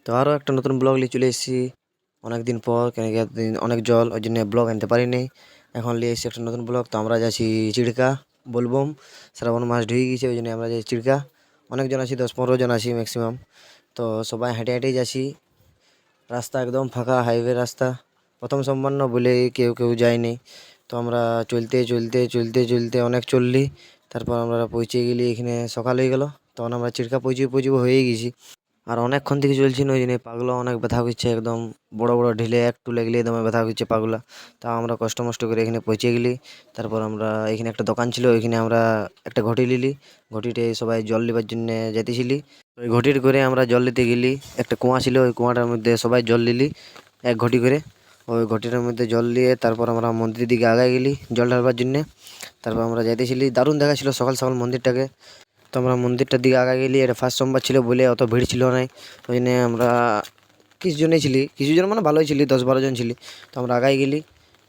তো আরও একটা নতুন ব্লগ নিয়ে চলে এসেছি অনেক দিন পর, কেন কি অনেক জল, ওই জন্য ব্লগ আনতে পারিনি। এখন নিয়ে এসেছি একটা নতুন ব্লগ। তো আমরা যাচ্ছি চিড়কা বলবম, শ্রাবণ মাস ঢুকে গিয়েছে, ওই জন্য আমরা যাচ্ছি চিড়কা। অনেকজন আছি, 10-15 জন আছি ম্যাক্সিমাম। তো সবাই হেঁটে হেঁটেই যাচ্ছি, রাস্তা একদম ফাঁকা, হাইওয়ে রাস্তা, প্রথম সম্পন্ন বলে কেউ কেউ যায়নি। তো আমরা চলতে চলতে চলতে চলতে অনেক চললি, তারপর আমরা পৌঁছে গেলি এখানে, সকাল হয়ে গেল। তখন আমরা চিড়কা পৌঁছে হয়ে গেছি। আর অনেকক্ষণ থেকে চলছি না, ওই জন্য পাগলা অনেক ব্যথা করছে, একদম বড় বড় ঢিলে একটু লাগলে দমে ব্যথা করছে পাগলা। তা আমরা কষ্ট মষ্ট করে এখানে পৌঁছে গেলি। তারপর আমরা এখানে একটা দোকান ছিল, এখানে আমরা একটা ঘটি নিলি। ঘটিতে সবাই জল নেবার জন্য যেতেছিলি। ওই ঘটির করে আমরা জল নিতে গেলি। একটা কুয়া ছিল, ওই কুয়াটার মধ্যে সবাই জল নিলি এক ঘটি করে। ওই ঘটিটার মধ্যে জল নিয়ে তারপর আমরা মন্দিরের দিকে আগায় গেলি জল ঢালবার জন্যে। তারপর আমরা যাইতেছিলি, দারুণ দেখা ছিল সকাল সকাল মন্দিরটাকে। তো আমরা মন্দিরটার দিকে আগা গেলি, এটা ফার্স্ট সোমবার ছিল বলে অত ভিড় ছিল না, ওই জন্য আমরা কিছু জনেই ছিলি, কিছু জন মানে ভালোই ছিলি, 10-12 জন ছিলি। তো আমরা আগাই গেলি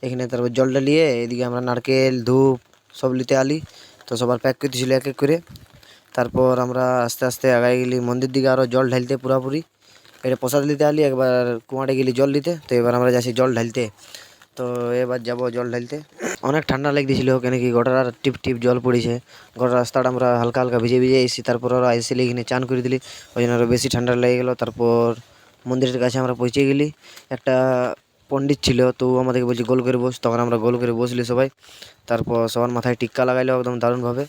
এখানে, তারপর জলটা নিয়ে এদিকে আমরা নারকেল ধূপ সব নিতে আলি। তো সবার প্যাক করতেছিল এক এক করে। তারপর আমরা আস্তে আস্তে আগাই গেলি মন্দির দিকে, আরও জল ঢালতে পুরাপুরি। এটা প্রসাদ নিতে আলি, একবার কুয়াটে গেলি জল নিতে। তো এবার আমরা যাচ্ছি জল ঢালতে। তো এবার যাব জল ঢালতে। অনেক ঠান্ডা লাগতেছিল, কেন কি গোটার টিপ টিপ জল পড়েছে। গোটা রাস্তাটা আমরা হালকা হালকা ভিজে ভিজে এসেছি। তারপর ওরা এসে এখানে চান করে দিলি, ওই জন্য আরও বেশি ঠান্ডা লেগে গেলো। তারপর মন্দিরের কাছে আমরা পৌঁছে গেলি। একটা পণ্ডিত ছিল, তো ও আমাদেরকে বলছি গোল করে বস, তখন আমরা গোল করে বসলি সবাই। তারপর সবার মাথায় টিক্কা লাগাইলো একদম দারুণভাবে।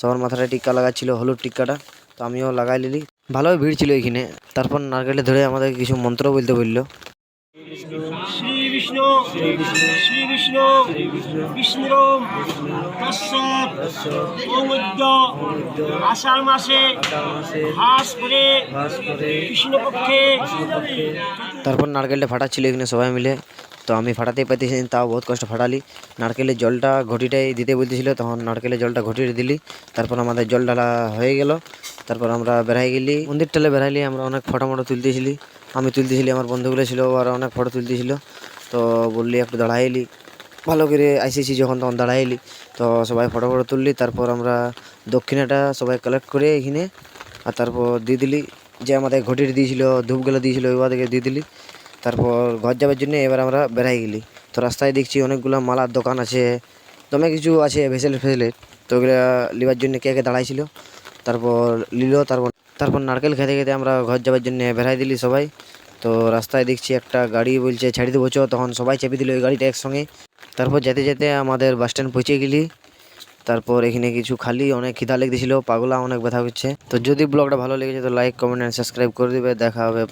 সবার মাথায় টিক্কা লাগাচ্ছিল, হলুদ টিক্কাটা। তো আমিও লাগাই নিলি, ভালোই ভিড় ছিল এখানে। তারপর নারকেলে ধরে আমাদের কিছু মন্ত্র বলতে বললো। শ্রী বিষ্ণু শ্রী বিষ্ণু বিষ্ণুরম তৎসৎ ঔমদ্য আষাঢ় মাসে ঘাস করে কৃষ্ণপক্ষে। তারপর নারকেলটা ফাটাচ্ছিল এখানে সবাই মিলে। তো আমি ফাটাতেই পাইতেছি না, তাও বহুত কষ্ট ফাটালি। নারকেলের জলটা ঘটিটাই দিতে বলতেছিল, তখন নারকেলের জলটা ঘটিতে দিলি। তারপর আমাদের জল ঢালা হয়ে গেল। তারপর আমরা বেড়াই গেলি, মন্দির টালে বেড়াইলি। আমরা অনেক ফটো মটো তুলতেছিলি, আমি তুলতেছিলি, আমার বন্ধুগুলো ছিল আর অনেক ফটো তুলতেছিল। তো বললি একটু দাঁড়াইলি, ভালো করে আইসিছি যখন তখন দাঁড়াইলি। তো সবাই ফটো ফটো তুললি। তারপর আমরা দক্ষিণাটা সবাই কালেক্ট করে এখানে, আর তারপর দিয়ে দিলি। যে আমাদের ঘটির দিয়েছিল, ধূপগুলো দিয়েছিল, ওইগুলো দিয়ে দিলি। তারপর ঘর যাবার জন্য এবার আমরা বেড়াই গেলি। তো রাস্তায় দেখছি অনেকগুলো মালার দোকান আছে, দমে কিছু আছে ভেসেল ফেসেলের। তো ওগুলো নেবার জন্য কে কে দাঁড়াইছিল। তারপর নিল। তারপর নারকেল খেতে খেতে আমরা ঘর যাবার জন্য বেড়াই দিলি সবাই। তো রাস্তায় দেখছি একটা গাড়ি বলছে ছাড়ি দেবো চ, তখন সবাই চেপে দিল ওই গাড়িটা একসঙ্গে। তারপর যেতে যেতে আমাদের বাস স্ট্যান্ড পৌঁছে গেলি। তারপর এখানে কিছু খালি, অনেক খিদা লেগেছিল, পাগলা অনেক ব্যথা করছে। তো যদি ব্লগটা ভালো লেগেছে তো লাইক কমেন্ট অ্যান্ড সাবস্ক্রাইব করে দিবে। দেখা হবে।